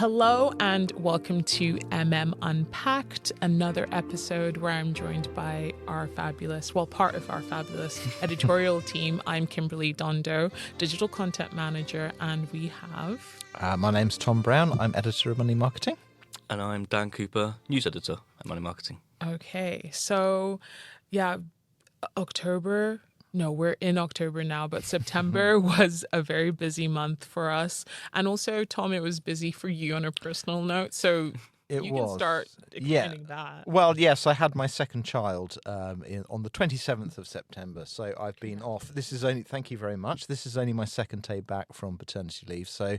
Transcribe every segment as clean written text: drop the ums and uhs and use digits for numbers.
Hello and welcome to Unpacked, another episode where I'm joined by part of our fabulous editorial team. I'm Kimberley Dondo, digital content manager, and we have... My name's Tom Browne. I'm editor of Money Marketing. And I'm Dan Cooper, news editor at Money Marketing. Okay, so October... No, we're in October now, but September was a very busy month for us. And also, Tom, it was busy for you on a personal note. So you can start explaining that. Well, yes, I had my second child on the 27th of September. So I've been off. Thank you very much. This is only my second day back from paternity leave. So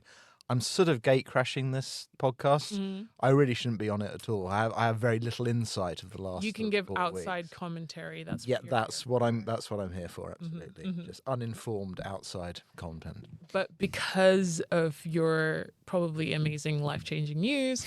I'm sort of gate crashing this podcast. Mm. I really shouldn't be on it at all. I have very little insight of the last. You can give outside commentary. That's what I'm here for. Absolutely, just uninformed outside content. But because of your probably amazing life-changing news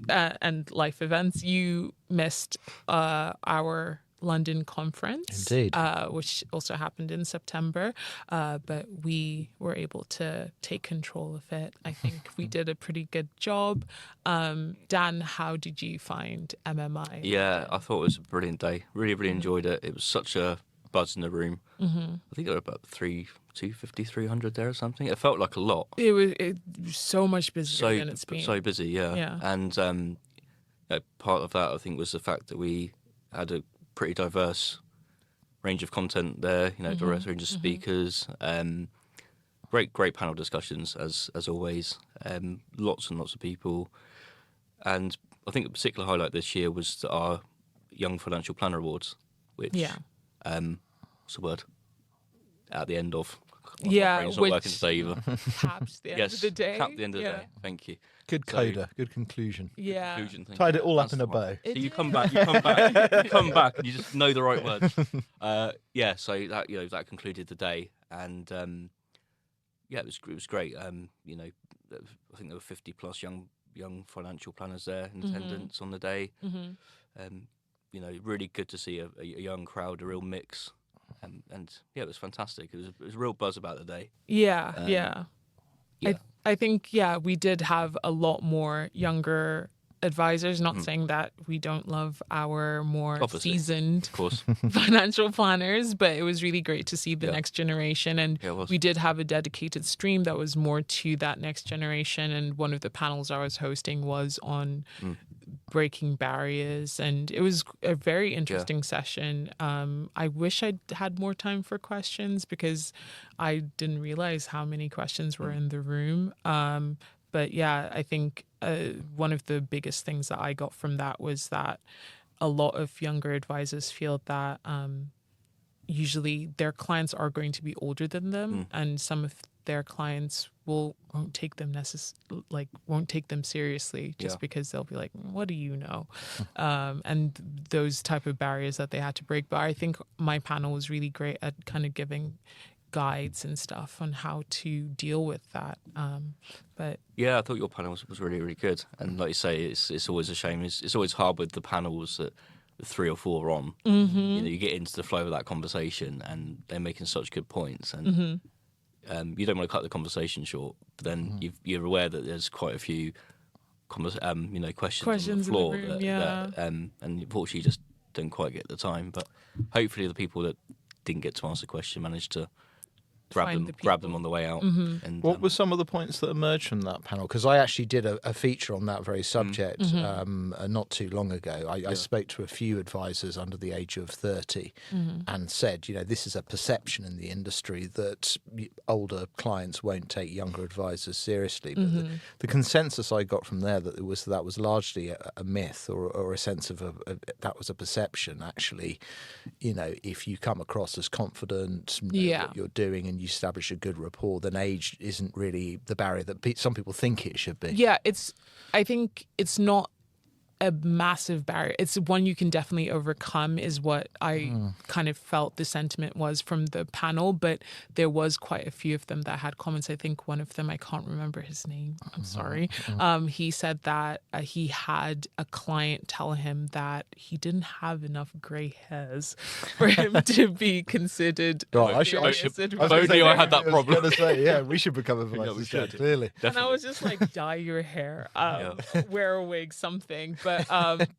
and life events, you missed our London conference, indeed, which also happened in September, but we were able to take control of it. I think we did a pretty good job. Dan, how did you find MMI? Yeah, I thought it was a brilliant day. Really enjoyed it. It was such a buzz in the room. Mm-hmm. I think there were about 250, 300 there or something. It felt like a lot. It was so much busier than it's been. So busy, yeah. And part of that, I think, was the fact that we had a pretty diverse range of content there, diverse range of speakers, great panel discussions as always, lots and lots of people. And I think a particular highlight this year was our Young Financial Planner Awards, which what's the word? At the end of which not working today either. Caps the end of the day. Cap the end of the day. Thank you. Good coda, good conclusion. Yeah. Tied it all up in a bow. So you come back, and you just know the right words. So that concluded the day, and it was great. I think there were 50 plus young financial planners there in attendance on the day. Really good to see a young crowd, a real mix. And it was fantastic. It was a real buzz about the day. Yeah. I think, we did have a lot more younger advisors, not saying that we don't love our more seasoned of course. financial planners, but it was really great to see the next generation. And we did have a dedicated stream that was more to that next generation. And one of the panels I was hosting was on breaking barriers, and it was a very interesting session. I wish I'd had more time for questions because I didn't realize how many questions were in the room. But I think one of the biggest things that I got from that was that a lot of younger advisors feel that usually their clients are going to be older than them, and some of their clients won't take them seriously just because they'll be like, what do you know? And those type of barriers that they had to break. But I think my panel was really great at kind of giving guides and stuff on how to deal with that. I thought your panel was really, really good. And like you say, it's always a shame. It's always hard with the panels that the 3 or 4 are on. Mm-hmm. You get into the flow of that conversation and they're making such good points. And you don't want to cut the conversation short, but then you're aware that there's quite a few questions on the floor in the room, and unfortunately you just don't quite get the time. But hopefully the people that didn't get to ask the question managed to grab them on the way out. Mm-hmm. And what were some of the points that emerged from that panel? Because I actually did a feature on that very subject not too long ago. I spoke to a few advisors under the age of 30 and said, this is a perception in the industry that older clients won't take younger advisors seriously. But the consensus I got from there that was largely a myth or a sense of that was a perception. Actually, if you come across as confident, what you're doing, and you establish a good rapport, then age isn't really the barrier that some people think it should be. Yeah, I think it's not a massive barrier. It's one you can definitely overcome, is what I kind of felt the sentiment was from the panel. But there was quite a few of them that had comments. I think one of them, I can't remember his name, I'm sorry. He said that he had a client tell him that he didn't have enough gray hairs for him to be considered. I had that problem. Yeah, we should become advisors, clearly. Definitely. And I was just like, dye your hair, wear a wig, something. But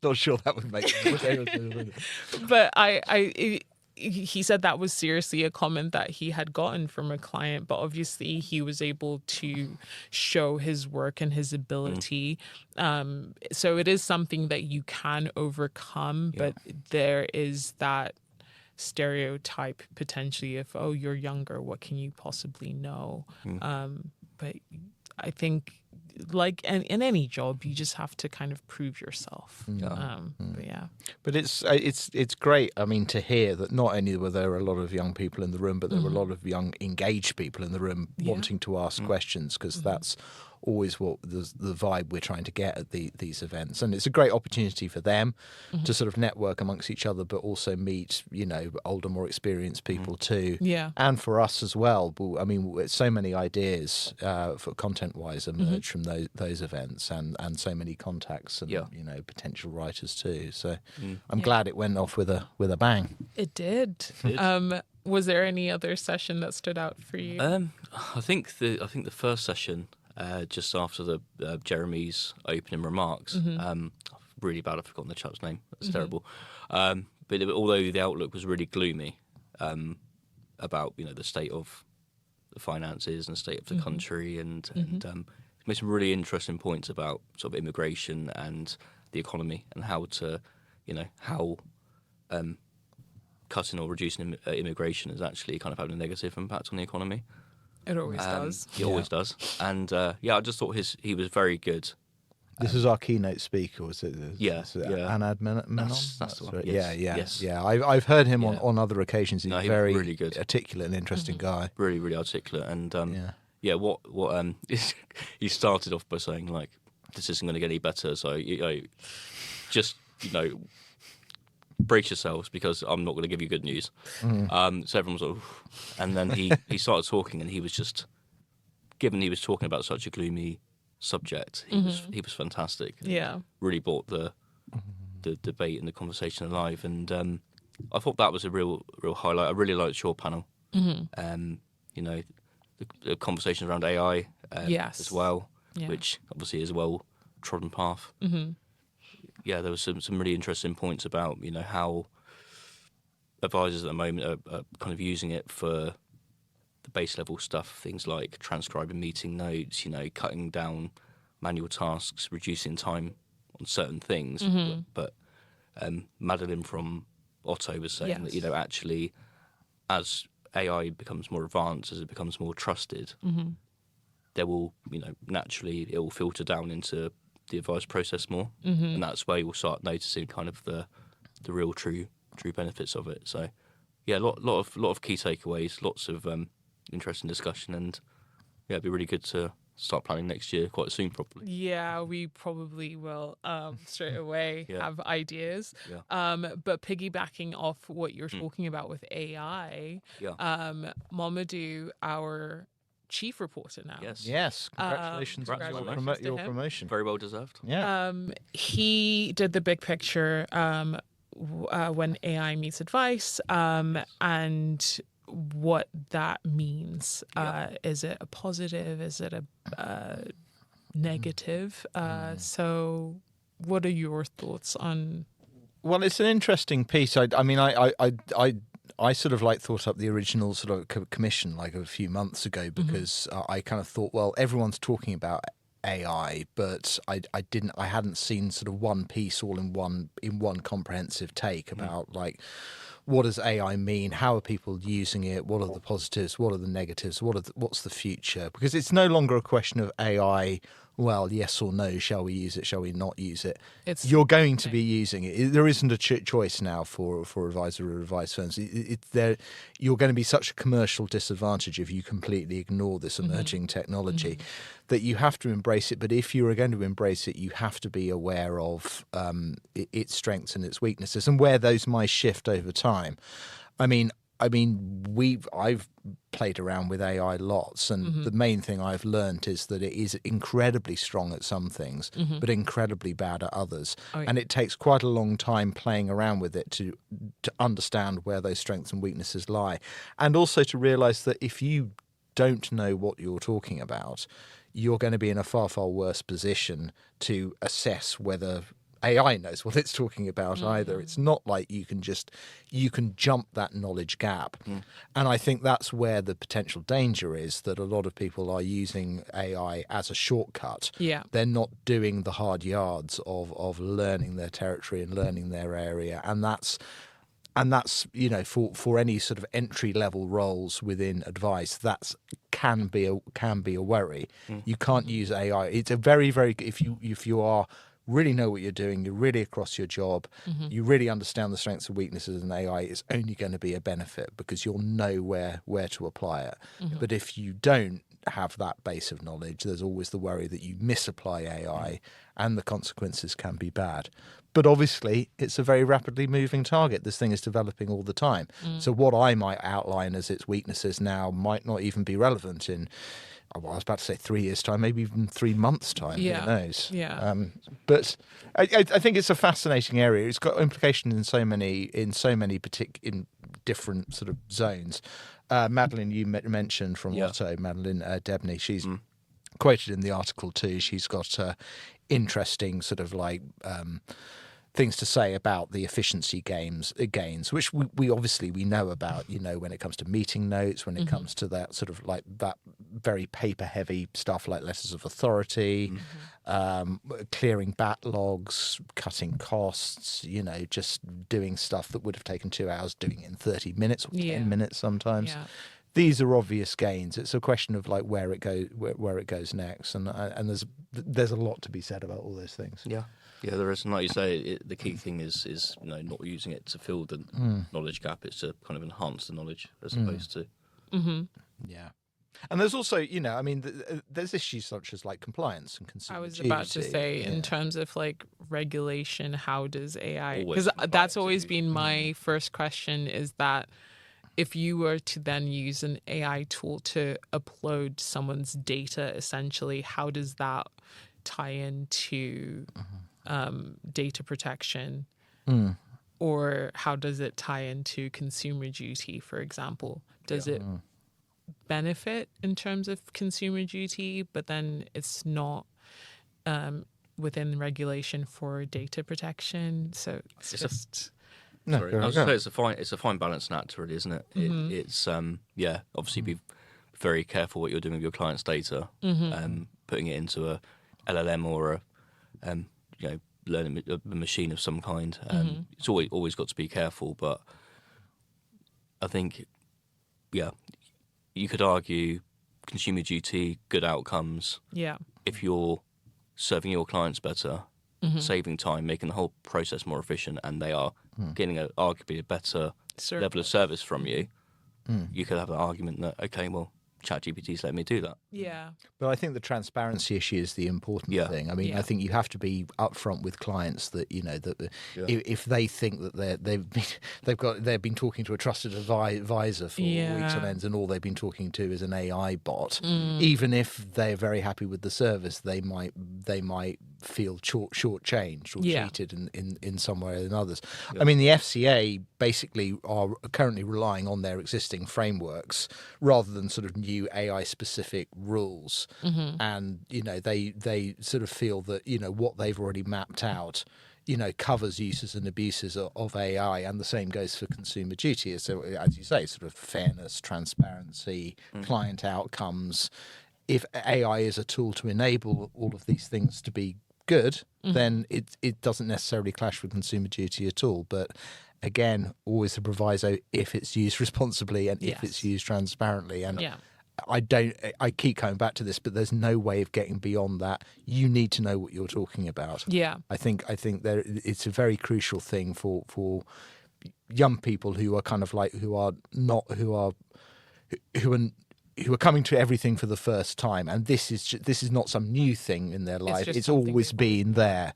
not sure that would make sense. But he said that was seriously a comment that he had gotten from a client, but obviously he was able to show his work and his ability. So it is something that you can overcome, but there is that stereotype potentially of, oh, you're younger, what can you possibly know? But I think, like in any job, you just have to kind of prove yourself. But it's great. I mean, to hear that not only were there a lot of young people in the room, but there were a lot of young, engaged people in the room wanting to ask questions, because that's always what the vibe we're trying to get at these events. And it's a great opportunity for them to sort of network amongst each other, but also meet, older, more experienced people too. Yeah. And for us as well. I mean, so many ideas for content-wise emerge from those events, and so many contacts and, potential writers too. So I'm glad it went off with a bang. It did. Was there any other session that stood out for you? I think the first session, just after the Jeremy's opening remarks, really bad, I've forgotten the chap's name. That's terrible. But although the outlook was really gloomy about the state of the finances and the state of the country, and made some really interesting points about sort of immigration and the economy, and how to cutting or reducing immigration is actually kind of having a negative impact on the economy. It always does. It always does. And I just thought he was very good. This is our keynote speaker, was it? Anad Menon? That's the one. Yes. I've heard him on other occasions. He's very really good, articulate and interesting guy. Really, really articulate. And what he started off by saying, like, this isn't going to get any better. So just brace yourselves, because I'm not going to give you good news. So everyone's like, oof. And then he started talking, and he was just, given he was talking about such a gloomy subject, he was fantastic. Yeah, really brought the debate and the conversation alive, and I thought that was a real highlight. I really liked your panel. The conversation around AI as well, which obviously is a well trodden path. Yeah, there was some really interesting points about how advisors at the moment are kind of using it for the base level stuff, things like transcribing meeting notes, cutting down manual tasks, reducing time on certain things. But Madeline from Otto was saying that actually, as AI becomes more advanced, as it becomes more trusted, there will naturally it will filter down into the advice process more, and that's where you'll start noticing kind of the real true benefits of it. So a lot of key takeaways, lots of interesting discussion, and it'd be really good to start planning next year quite soon, probably. Yeah, we probably will straight away have ideas. But piggybacking off what you're talking about with AI, Mamadou, our chief reporter now. Yes. Congratulations on your promotion. Very well deserved. Yeah. He did the big picture when AI meets advice, and what that means. Is it a positive? Is it a negative? So what are your thoughts on? Well, it's an interesting piece. I sort of thought up the original sort of commission like a few months ago, because I kind of thought, well, everyone's talking about AI, but I hadn't seen sort of one piece all in one comprehensive take about like, what does AI mean? How are people using it? What are the positives? What are the negatives? What's the future? Because it's no longer a question of AI well, yes or no, shall we use it, shall we not use it? You're going to be using it. There isn't a choice now for advisor or advice firms. You're going to be such a commercial disadvantage if you completely ignore this emerging technology that you have to embrace it. But if you are going to embrace it, you have to be aware of its strengths and its weaknesses and where those might shift over time. I've played around with AI lots, and the main thing I've learned is that it is incredibly strong at some things, but incredibly bad at others. Oh, yeah. And it takes quite a long time playing around with it to understand where those strengths and weaknesses lie, and also to realize that if you don't know what you're talking about, you're going to be in a far, far worse position to assess whether AI knows what it's talking about either. It's not like you can jump that knowledge gap. And I think that's where the potential danger is, that a lot of people are using AI as a shortcut. Yeah. They're not doing the hard yards of learning their territory and learning their area. And that's for any sort of entry level roles within advice, that's can be a worry. You can't use AI. It's a very, very, if you are really know what you're doing, you're really across your job, you really understand the strengths and weaknesses in AI, it's only going to be a benefit because you'll know where to apply it. But if you don't have that base of knowledge, there's always the worry that you misapply AI and the consequences can be bad. But obviously, it's a very rapidly moving target. This thing is developing all the time. So what I might outline as its weaknesses now might not even be relevant in, well, I was about to say 3 years' time, maybe even 3 months' time. Yeah. Who knows? Yeah. But I think it's a fascinating area. It's got implications in so many in different sort of zones. Madeline, you mentioned from Lotto, Madeline Debney. She's quoted in the article too. She's got interesting sort of like things to say about the efficiency gains, which we obviously know about, when it comes to meeting notes, when it comes to that sort of like that very paper heavy stuff like letters of authority, clearing backlogs, cutting costs, just doing stuff that would have taken 2 hours, doing it in 30 minutes or 10 minutes sometimes. Yeah. These are obvious gains. It's a question of like where it goes next, and there's a lot to be said about all those things. Yeah, there is. And like you say, the key thing is not using it to fill the knowledge gap. It's to kind of enhance the knowledge as opposed to. Yeah. And there's also, there's issues such as like compliance and consumer duty. I was about to say, in terms of like regulation, how does AI? Because that's always been my first question, is that if you were to then use an AI tool to upload someone's data, essentially, how does that tie into data protection? Or how does it tie into consumer duty, for example? Does it benefit in terms of consumer duty, but then it's not within regulation for data protection? So it's just... Sorry, I was going to say it's a fine balancing act, really, isn't it? It's obviously be very careful what you're doing with your client's data, putting it into a LLM or a learning a machine of some kind. It's always got to be careful, but I think you could argue consumer duty, good outcomes. Yeah, if you're serving your clients better, saving time, making the whole process more efficient, and they are getting arguably a better level of service from you, you could have an argument that, okay, well, ChatGPT's let me do that. Yeah. But I think the transparency issue is the important thing. I mean, I think you have to be upfront with clients that, if they think that they've been talking to a trusted advisor for weeks on ends and all they've been talking to is an AI bot, even if they're very happy with the service, they might feel shortchanged or cheated in some way or in others. I mean, the FCA basically are currently relying on their existing frameworks rather than sort of new AI specific rules, and they sort of feel that what they've already mapped out covers uses and abuses of AI, and the same goes for consumer duty. So as you say, sort of fairness, transparency, client outcomes. If AI is a tool to enable all of these things to be good, then it doesn't necessarily clash with consumer duty at all. But again, always a proviso if it's used responsibly and if it's used transparently. And I keep coming back to this, but there's no way of getting beyond that. You need to know what you're talking about. Yeah. I think it's a very crucial thing for young people who are kind of like who are coming to everything for the first time, and this is not some new thing in their life. It's always been there,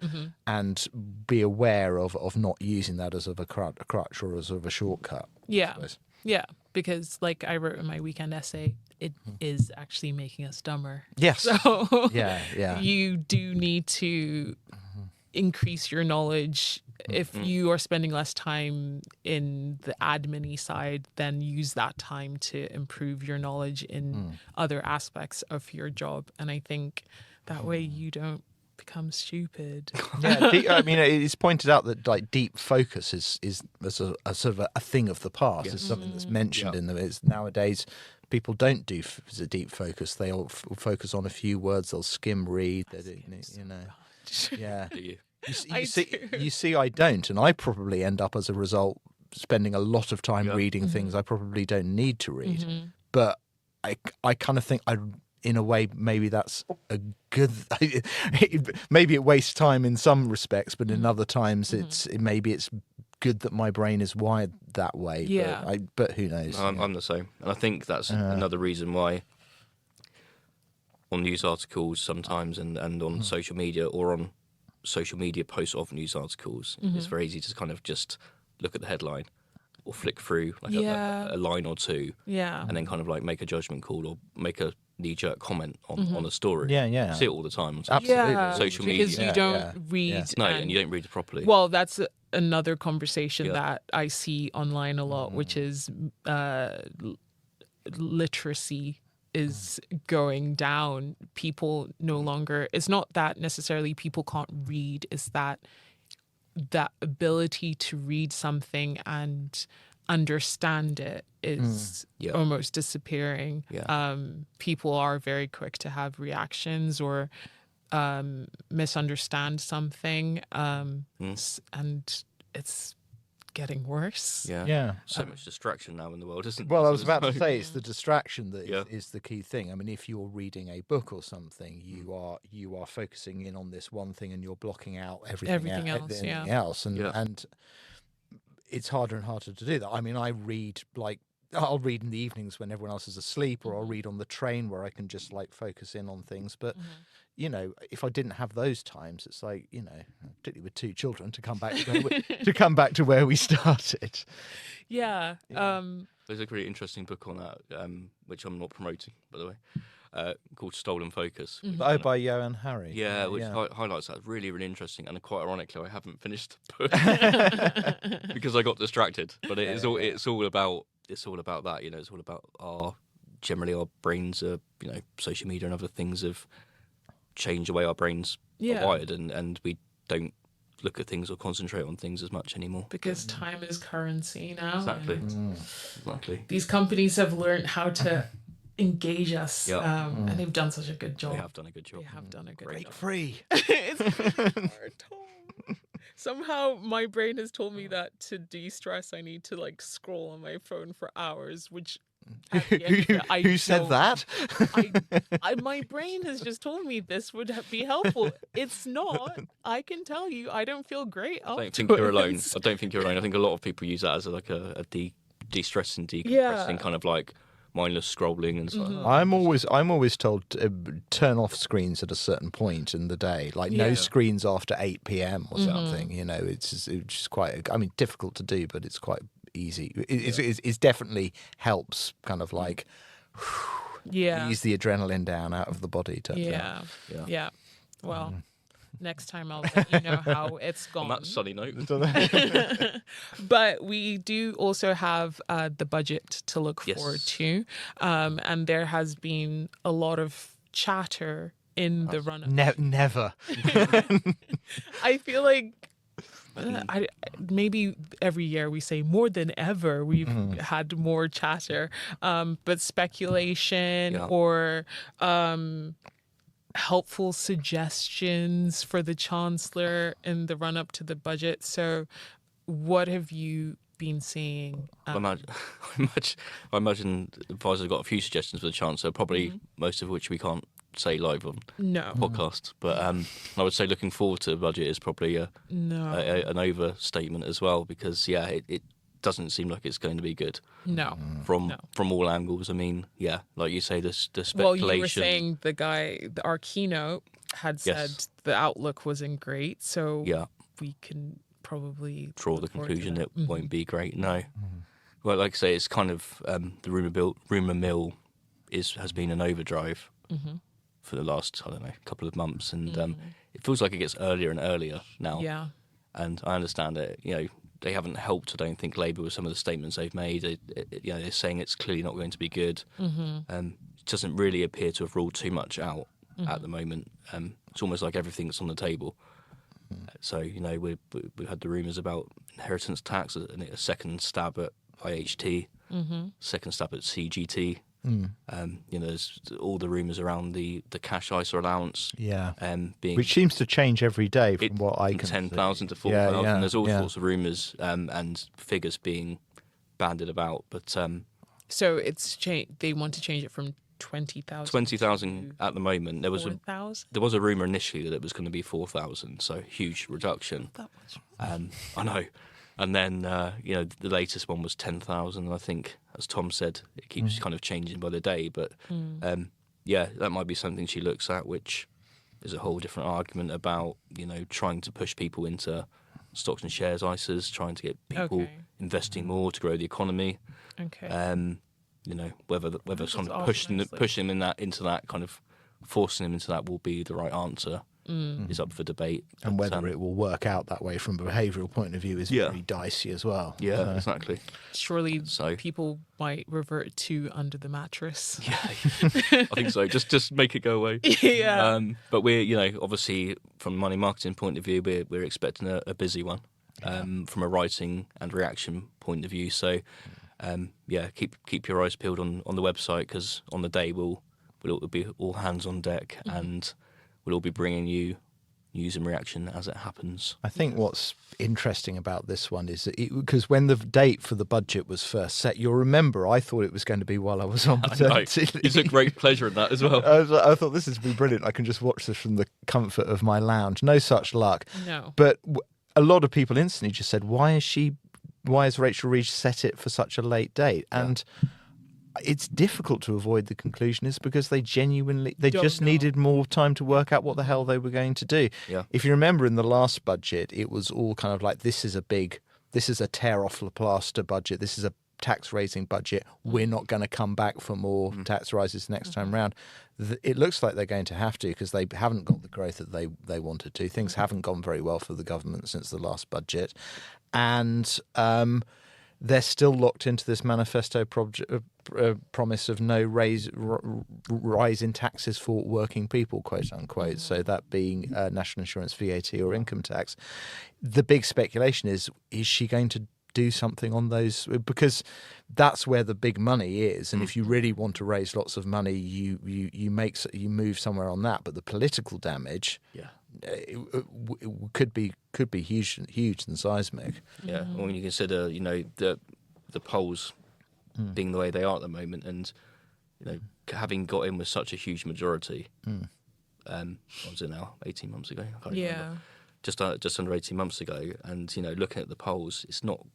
and be aware of not using that as of a crutch or as of a shortcut. Yeah, yeah. Because like I wrote in my weekend essay, it is actually making us dumber. Yes. So yeah. You do need to increase your knowledge. If you are spending less time in the admin-y side, then use that time to improve your knowledge in other aspects of your job. And I think that way you don't become stupid. Yeah, I mean, it's pointed out that like deep focus is a sort of a thing of the past. It's something that's mentioned in them. It's nowadays people don't do deep focus. They all focus on a few words. They'll skim read. Yeah. Do you? You see, I don't, and I probably end up as a result spending a lot of time reading things I probably don't need to read. But I kind of think in a way, maybe that's a good. Maybe it wastes time in some respects, but in other times, maybe it's good that my brain is wired that way. Yeah. But who knows? I'm the same, and I think that's another reason why on news articles sometimes and on social media or on social media posts of news articles, it's very easy to kind of just look at the headline or flick through like a line or two, and then kind of like make a judgment call or make a knee-jerk comment on a story. Yeah. I see it all the time on Absolutely. social media. Because you don't read. No, and you don't read it properly. Well, that's another conversation that I see online a lot, which is literacy is going down. People no longer, it's not that necessarily people can't read, it's that ability to read something and understand it is almost disappearing. People are very quick to have reactions or misunderstand something, and it's getting worse. So much distraction now in the world, isn't there? Well, I was about to say it's the distraction that is the key thing. I mean, if you're reading a book or something, you are focusing in on this one thing and you're blocking out everything else. And it's harder and harder to do that. I mean, I'll read in the evenings when everyone else is asleep, or I'll read on the train where I can just like focus in on things. But you know, if I didn't have those times, it's like, you know, particularly with two children, to come back to where we started. Yeah. There's a really interesting book on that, which I'm not promoting, by the way, called Stolen Focus. By Johan Hari. Yeah, which highlights that. Really, really interesting. And quite ironically, I haven't finished the book because I got distracted. But it's all about that. You know, it's all about our brains, social media and other things have changed the way our brains are wired, and we don't look at things or concentrate on things as much anymore. Because time is currency now. Exactly. These companies have learned how to engage us, and they've done such a good job. They have done a good job. Break free. It's hard, Tom. Somehow my brain has told me that to de-stress, I need to like scroll on my phone for hours, which who said that? My brain has just told me this would be helpful. It's not. I can tell you, I don't feel great. I don't think you're alone. I don't think you're alone. I think a lot of people use that as a de-stressing, decompressing kind of like mindless scrolling and stuff. I'm always told to turn off screens at a certain point in the day, like no screens after 8 p.m. or something. You know, it's just quite. I mean, difficult to do, but it's quite easy. It definitely helps, kind of like ease the adrenaline down out of the body. Yeah. Well, next time I'll let you know how it's gone. On that sunny note. But we do also have the budget to look forward to, and there has been a lot of chatter in the run-up. Never. I feel like maybe every year we say more than ever we've had more chatter, but speculation or helpful suggestions for the Chancellor in the run-up to the budget. So what have you been seeing? I imagine advisors have got a few suggestions for the Chancellor, probably most of which we can't say live on podcast. But I would say looking forward to the budget is probably an overstatement as well, because it doesn't seem like it's going to be good. From all angles. I mean, like you say, the speculation. Well, you were saying our keynote had said the outlook wasn't great, so we can probably draw the conclusion it won't be great. No. Well, like I say, it's kind of the rumour mill has been an overdrive for the last, I don't know, couple of months, and it feels like it gets earlier and earlier now. Yeah. And I understand that, they haven't helped, I don't think, Labour with some of the statements they've made. They're saying it's clearly not going to be good. It doesn't really appear to have ruled too much out at the moment. It's almost like everything's on the table. So, we've had the rumours about inheritance tax, a second stab at IHT, second stab at CGT. There's all the rumours around the cash ISA allowance. Which seems to change every day from what I can 10,000 to 4,000. There's all sorts of rumours and figures being bandied about. But so it's they want to change it from 20,000. 20,000 at the moment. There was 4,000? There was a rumour initially that it was going to be 4,000, so huge reduction. That much. I know. And then, the latest one was 10,000. I think, as Tom said, it keeps kind of changing by the day. But, that might be something she looks at, which is a whole different argument about, trying to push people into stocks and shares ISAs, trying to get people investing more to grow the economy. Whether sort of pushing them into that kind of forcing them into that will be the right answer. Is up for debate. And whether it will work out that way from a behavioural point of view is very dicey as well. Yeah, exactly. Surely people might revert to under the mattress. Yeah, I think so. Just make it go away. But we're, obviously from a money marketing point of view, we're expecting a busy one from a writing and reaction point of view. So, keep your eyes peeled on the website, because on the day we'll be all hands on deck and we'll all be bringing you news and reaction as it happens. I think what's interesting about this one is that because when the date for the budget was first set, you'll remember I thought it was going to be while I was on maternity leave. You took great pleasure in that as well. I thought this has been brilliant. I can just watch this from the comfort of my lounge. No such luck. No. But a lot of people instantly just said, why has Rachel Reed set it for such a late date? And it's difficult to avoid the conclusion is because they just needed more time to work out what the hell they were going to do. Yeah. If you remember in the last budget, it was all kind of like, this is a tear off the plaster budget. This is a tax raising budget. We're not going to come back for more tax rises next time round. It looks like they're going to have to, because they haven't got the growth that they wanted to. Things haven't gone very well for the government since the last budget. And they're still locked into this manifesto promise of no rise in taxes for working people, quote unquote. So that being national insurance, VAT, or income tax. The big speculation is she going to do something on those? Because that's where the big money is. And if you really want to raise lots of money, you move somewhere on that. But the political damage, it could be huge and seismic. Yeah, when you consider the polls being the way they are at the moment, and having got in with such a huge majority. What was it now? 18 months ago. I can't remember. Just under 18 months ago, and looking at the polls, it's not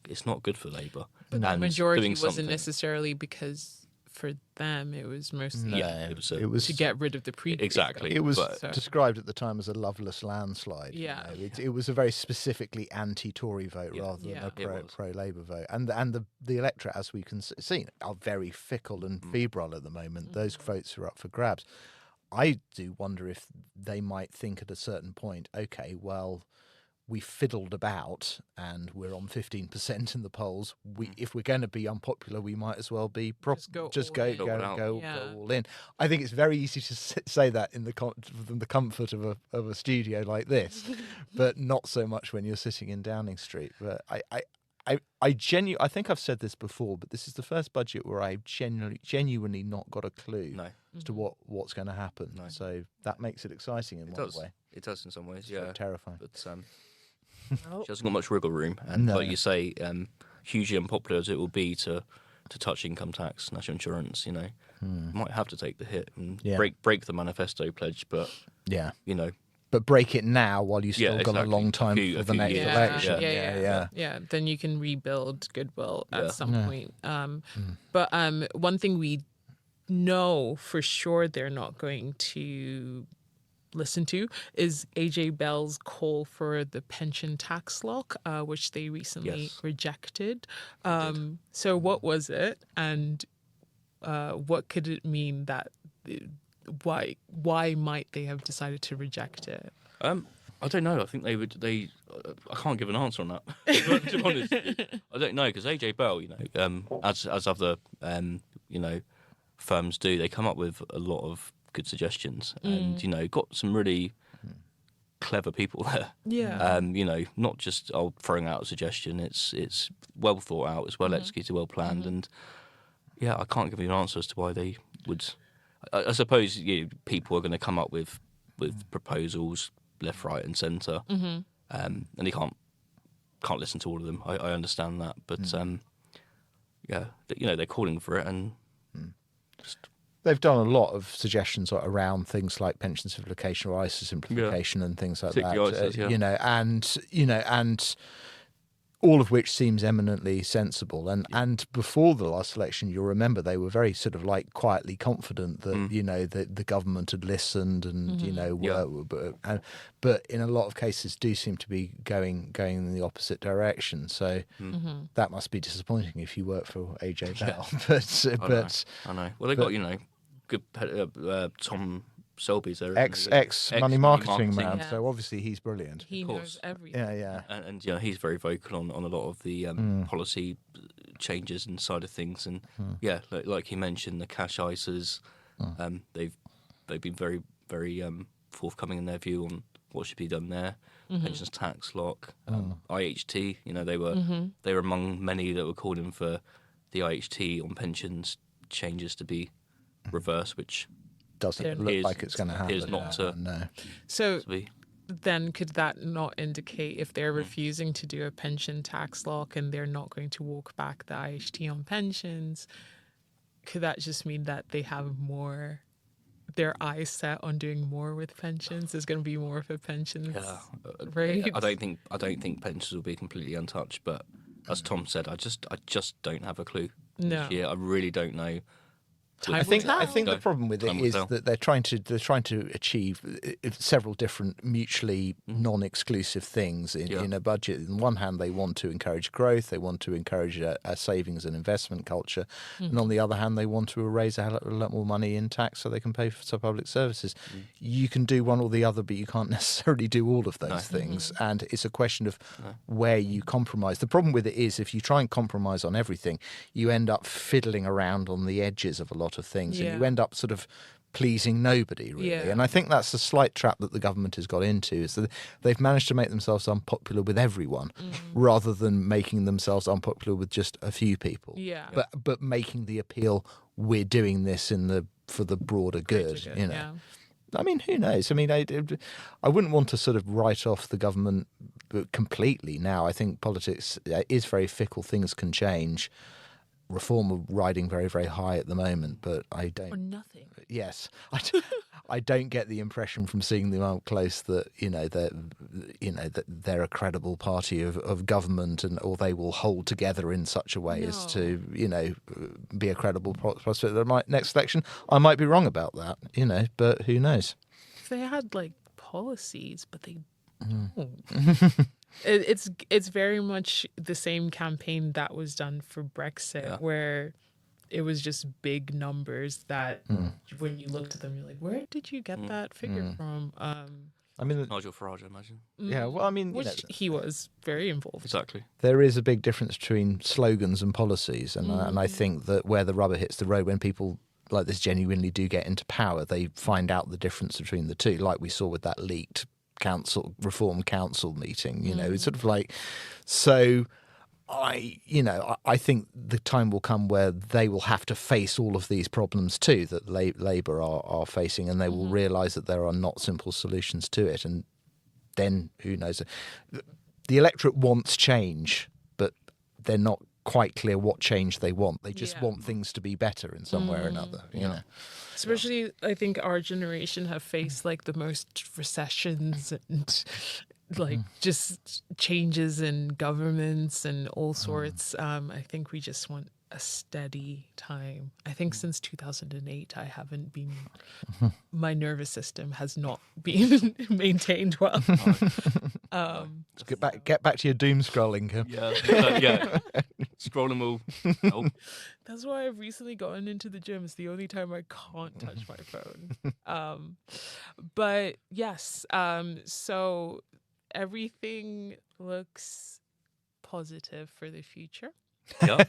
good for Labour. But the majority wasn't necessarily because for them it was mostly it was to get rid of the previous. Exactly. It was described at the time as a loveless landslide. Yeah, it was a very specifically anti-Tory vote rather than a pro-Labour vote, and the electorate, as we can see, are very fickle and febrile at the moment. Those votes are up for grabs. I do wonder if they might think at a certain point, okay, well, we fiddled about and we're on 15% in the polls. If we're going to be unpopular, we might as well be go all in. I think it's very easy to say that in the comfort of a studio like this, but not so much when you're sitting in Downing Street. But I think I've said this before, but this is the first budget where I genuinely not got a clue as to what's going to happen. No. So that makes it exciting in one way. It does in some ways, it's terrifying. But she hasn't got much wiggle room, and like you say, hugely unpopular as it will be to touch income tax, national insurance, you might have to take the hit and break the manifesto pledge, but but break it now while you still got a exactly. long time for the next election. Yeah. Then you can rebuild goodwill at some point. But one thing we know for sure they're not going to listen to is AJ Bell's call for the pension tax lock, which they recently rejected. So what was it, and what could it mean that why might they have decided to reject it? I don't know. I think I can't give an answer on that. To be honest, I don't know, because AJ Bell, as other firms do, they come up with a lot of good suggestions, and got some really clever people there. Yeah. Not just throwing out a suggestion. It's well thought out, it's well executed, well planned, and I can't give you an answer as to why they would. I suppose people are going to come up with proposals left, right, and centre, and they can't listen to all of them. I understand that, but they're calling for it, and they've done a lot of suggestions around things like pension simplification or ISA simplification and things like that. ISAs, and all of which seems eminently sensible. And before the last election, you'll remember they were very sort of like quietly confident that that the government had listened and but in a lot of cases do seem to be going in the opposite direction. So that must be disappointing if you work for AJ Bell. I know. Well, they got good Tom Selby's there, ex money marketing man. Yeah. So obviously he's brilliant. He knows everything. Yeah. And he's very vocal on a lot of the policy changes and side of things. And like you mentioned, the cash ISAs, they've been very very forthcoming in their view on what should be done there. Pensions tax lock, IHT. They were among many that were calling for the IHT on pensions changes to be reversed, which doesn't look like it's going to happen. Is not to. No. So then could that not indicate, if they're refusing to do a pension tax lock and they're not going to walk back the IHT on pensions, could that just mean that they have their eyes set on doing more with pensions? There's going to be more for pensions, right? I don't think pensions will be completely untouched, but as Tom said, I just don't have a clue. No, this year. I really don't know. I think the problem with it is that they're trying to achieve several different mutually non-exclusive things in a budget. On one hand, they want to encourage growth, they want to encourage a savings and investment culture, and on the other hand, they want to raise a lot more money in tax so they can pay for some public services. You can do one or the other, but you can't necessarily do all of those things, and it's a question of where you compromise. The problem with it is if you try and compromise on everything, you end up fiddling around on the edges of a lot of things, and you end up sort of pleasing nobody, really. And I think that's the slight trap that the government has got into, is that they've managed to make themselves unpopular with everyone rather than making themselves unpopular with just a few people. But making the appeal, we're doing this for the broader good, I mean, who knows? I mean, I wouldn't want to sort of write off the government completely now. I think politics is very fickle. Things can change. Reform are riding very, very high at the moment, but I don't. Or nothing. Yes, I don't get the impression from seeing them up close that that they're a credible party of government, or they will hold together in such a way as to be a credible prospect of the next election. I might be wrong about that, but who knows? If they had policies, but they don't. It's very much the same campaign that was done for Brexit, where it was just big numbers that when you looked at them, you're like, where did you get that figure from? I mean, Nigel Farage, I imagine. Yeah, well, I mean, which he was very involved. Exactly. There is a big difference between slogans and policies, and I think that where the rubber hits the road, when people like this genuinely do get into power, they find out the difference between the two, like we saw with that leaked reform council meeting. It's sort of like, so I think the time will come where they will have to face all of these problems too that Labour are facing, and they will realise that there are not simple solutions to it. And then who knows? The electorate wants change, but they're not quite clear what change they want. They just want things to be better in some way or another, you know. Especially, I think our generation have faced like the most recessions and like just changes in governments and all sorts. I think we just want a steady time. I think since 2008, I haven't been. My nervous system has not been maintained well. Get back to your doom scrolling, Kim. Yeah. Scrolling will help. That's why I've recently gotten into the gym. It's the only time I can't touch my phone. But yes, so everything looks positive for the future. Yeah,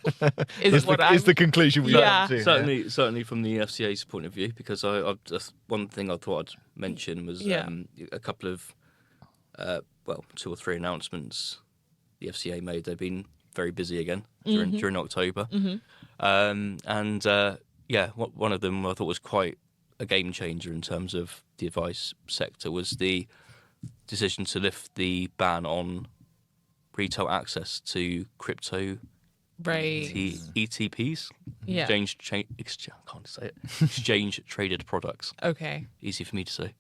is the conclusion we Yeah. to. Certainly from the FCA's point of view, because I just one thing I thought I'd mention was a couple of 2 or 3 announcements the FCA made. They've been very busy again during October, one of them I thought was quite a game changer in terms of the advice sector was the decision to lift the ban on retail access to crypto. ETPs, exchange traded products. Okay, easy for me to say.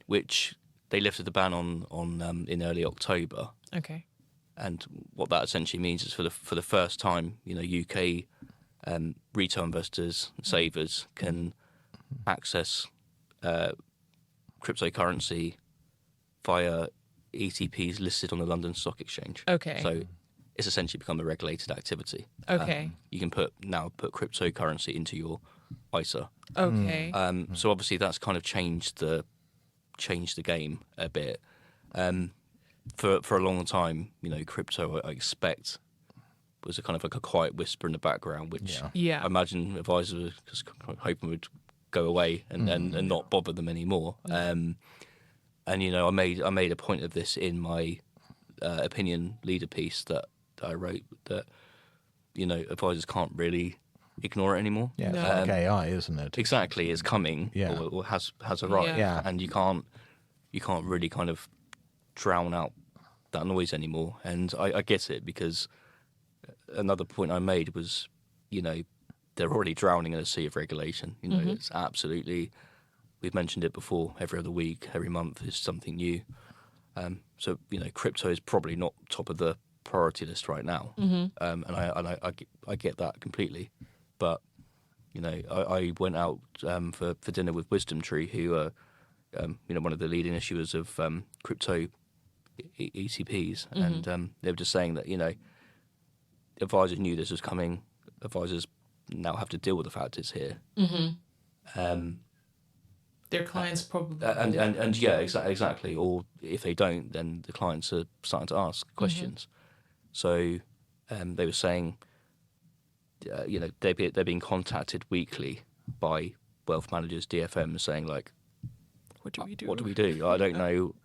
Which they lifted the ban on in early October. Okay, and what that essentially means is for the first time, UK retail investors, savers can access cryptocurrency via ETPs listed on the London Stock Exchange. Okay, so it's essentially become a regulated activity. Okay. You can put cryptocurrency into your ISA. Okay. So obviously that's kind of changed the game a bit. For a long time, crypto I expect was a kind of like a quiet whisper in the background, which I imagine advisors were just hoping would go away and not bother them anymore. And I made a point of this in my opinion leader piece that I wrote, that advisors can't really ignore it anymore. Yeah, it's like AI, isn't it? Exactly, it's coming or has arrived, and you can't really kind of drown out that noise anymore. And I get it, because another point I made was, they're already drowning in a sea of regulation. It's absolutely, we've mentioned it before, every other week, every month is something new. So crypto is probably not top of the priority list right now, and I get that completely. But I went out for dinner with Wisdom Tree, who are one of the leading issuers of crypto ETPs, and they were just saying that advisors knew this was coming. Advisors now have to deal with the fact it's here. Their clients probably exactly. Or if they don't, then the clients are starting to ask questions. So they were saying, they're being contacted weekly by wealth managers, DFMs, saying like, what do we do? What do we do? I don't know.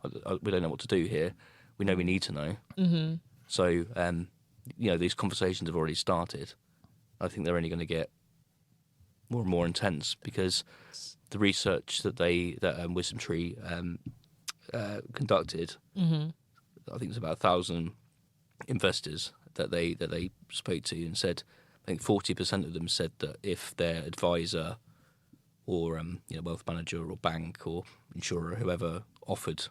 We don't know what to do here. We know we need to know. So these conversations have already started. I think they're only going to get more and more intense, because the research that Wisdom Tree conducted, I think it was about 1,000 investors that they spoke to, and said, I think 40% of them said that if their advisor or wealth manager or bank or insurer, whoever, offered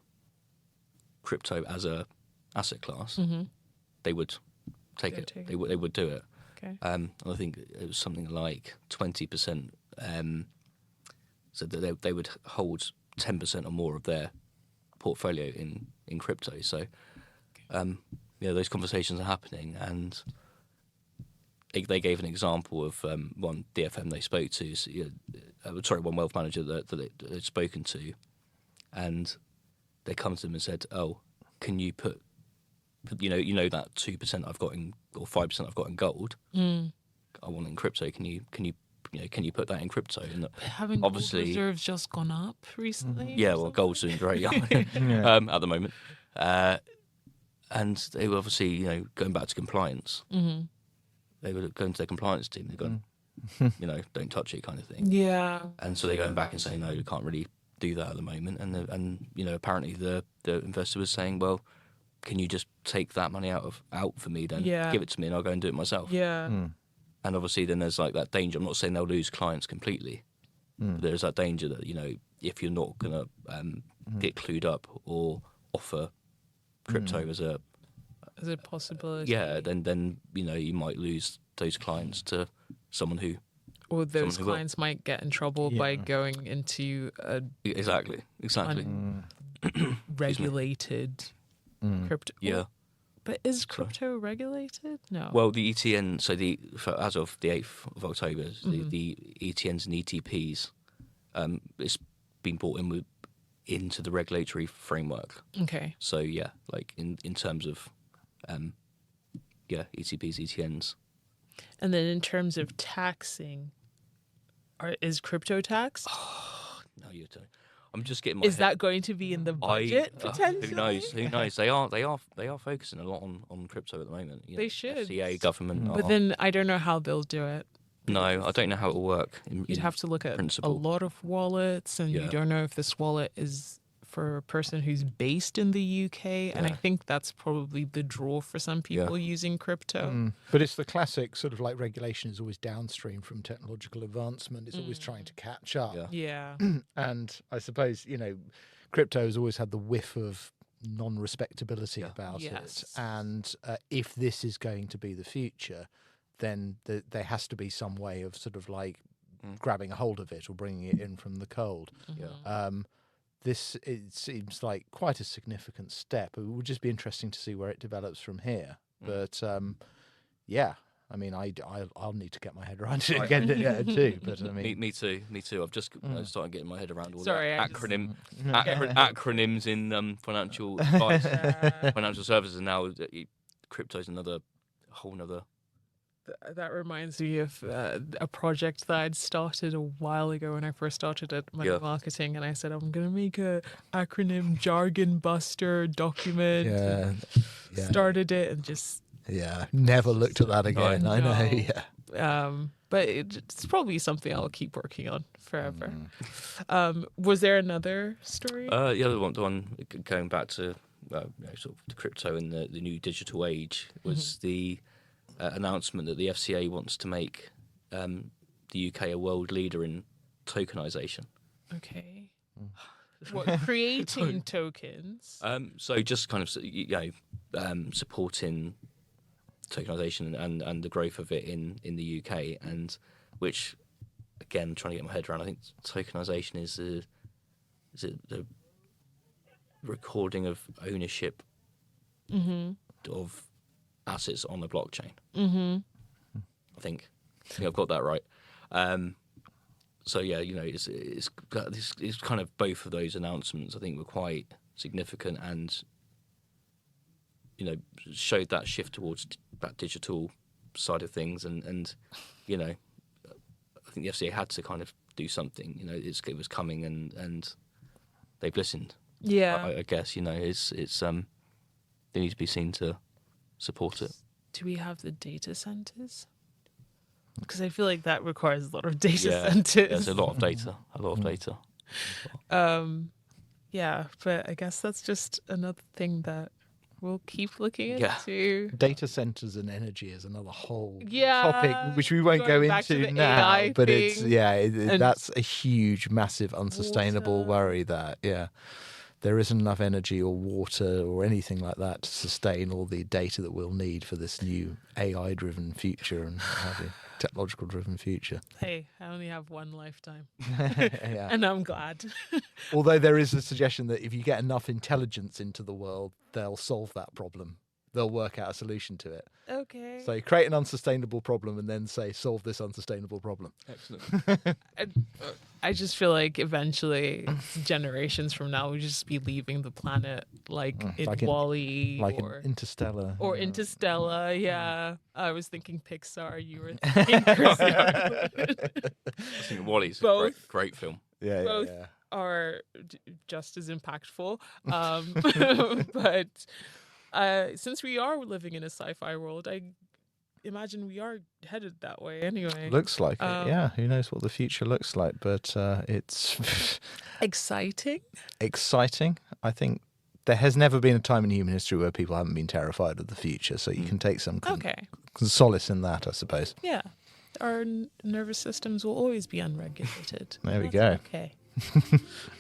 crypto as a asset class, they would take it. They would do it. Okay. And I think it was something like 20% said that they would hold 10% or more of their portfolio in crypto. So those conversations are happening, and they gave an example of one DFM they spoke to. One wealth manager that they'd spoken to, and they come to them and said, "Oh, can you put, that 2% I've got in, or 5% I've got in gold, I want in crypto. Can you put that in crypto?" And haven't obviously gold reserves just gone up recently? Yeah, well, gold's doing great at the moment. And they were obviously, going back to compliance. They were going to their compliance team. They're going, don't touch it, kind of thing. Yeah. And so they're going back and saying, no, you can't really do that at the moment. And apparently the investor was saying, well, can you just take that money out for me then? Yeah. Give it to me and I'll go and do it myself. Yeah. And obviously then there's like that danger. I'm not saying they'll lose clients completely. But there's that danger that, you know, if you're not going to get clued up or offer crypto as a possibility. Yeah, then you know, you might lose those clients to someone who... Or those clients might get in trouble by going into a... Exactly. Regulated crypto. Yeah. But is crypto regulated? No. Well, the ETN, as of the 8th of October, the ETNs and ETPs, it's been brought into the regulatory framework. Okay. So, yeah, like in terms of, ETPs, ETNs. And then in terms of taxing, is crypto taxed? No, you don't. I'm just getting Is that going to be in the budget potentially? Who knows? They are focusing a lot on crypto at the moment. They should. FCA, government. But then I don't know how they'll do it. No, I don't know how it will work. You'd have to look at principle. a lot of wallets, and you don't know if this wallet is for a person who's based in the UK. And I think that's probably the draw for some people using crypto. But it's the classic sort of like regulation is always downstream from technological advancement. It's always trying to catch up. Yeah. And I suppose, you know, crypto has always had the whiff of non-respectability about it. And if this is going to be the future, then there has to be some way of sort of like grabbing a hold of it or bringing it in from the cold. It seems like quite a significant step. It would just be interesting to see where it develops from here. But I mean, I'll need to get my head around it again too. But I mean, me too. I've just started getting my head around all the acronyms in financial advice, financial services. And now crypto's a whole nother. That reminds me of a project that I'd started a while ago when I first started at Money Marketing, and I said I'm going to make a acronym jargon buster document. Started it and just never looked at that again. I know. But it's probably something I'll keep working on forever. Was there another story? The other one, the one going back to sort of the crypto and the new digital age was the announcement that the FCA wants to make the UK a world leader in tokenisation. Okay. What, creating tokens? So just kind of supporting tokenisation and the growth of it in the UK, and which again trying to get my head around. I think tokenisation is the recording of ownership of assets on the blockchain. I think I've got that right. So yeah, you know, it's kind of both of those announcements I think were quite significant, and you know, showed that shift towards that digital side of things, and you know, I think the FCA had to kind of do something. You know, it was coming, and they've listened. Yeah, I guess, you know, it's they need to be seen to support it. Do we have the data centers? Because I feel like that requires a lot of data centers. There's a lot of data. Yeah, but I guess that's just another thing that we'll keep looking into. Data centers and energy is another whole topic, which we won't go into now. AI but thing. it's that's a huge, massive, unsustainable worry that there isn't enough energy or water or anything like that to sustain all the data that we'll need for this new AI-driven future and technological-driven future. Hey, I only have one lifetime, and I'm glad. Although there is a suggestion that if you get enough intelligence into the world, they'll solve that problem. They'll work out a solution to it. Okay. So create an unsustainable problem and then say, solve this unsustainable problem. Excellent. I just feel like eventually, generations from now, we'll just be leaving the planet like WALL-E. Like in Interstellar. Or Interstellar, yeah. I was thinking Pixar, you were thinking Chris. I think WALL-E's a great film. Both are just as impactful. But since we are living in a sci-fi world, I imagine we are headed that way anyway. Looks like it, yeah. Who knows what the future looks like, but it's... Exciting? Exciting. I think there has never been a time in human history where people haven't been terrified of the future. So you can take some solace in that, I suppose. Yeah. Our nervous systems will always be unregulated. There we go. Okay.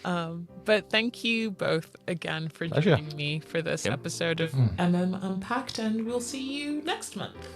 But thank you both again for joining me for this episode of MM Unpacked, and we'll see you next month.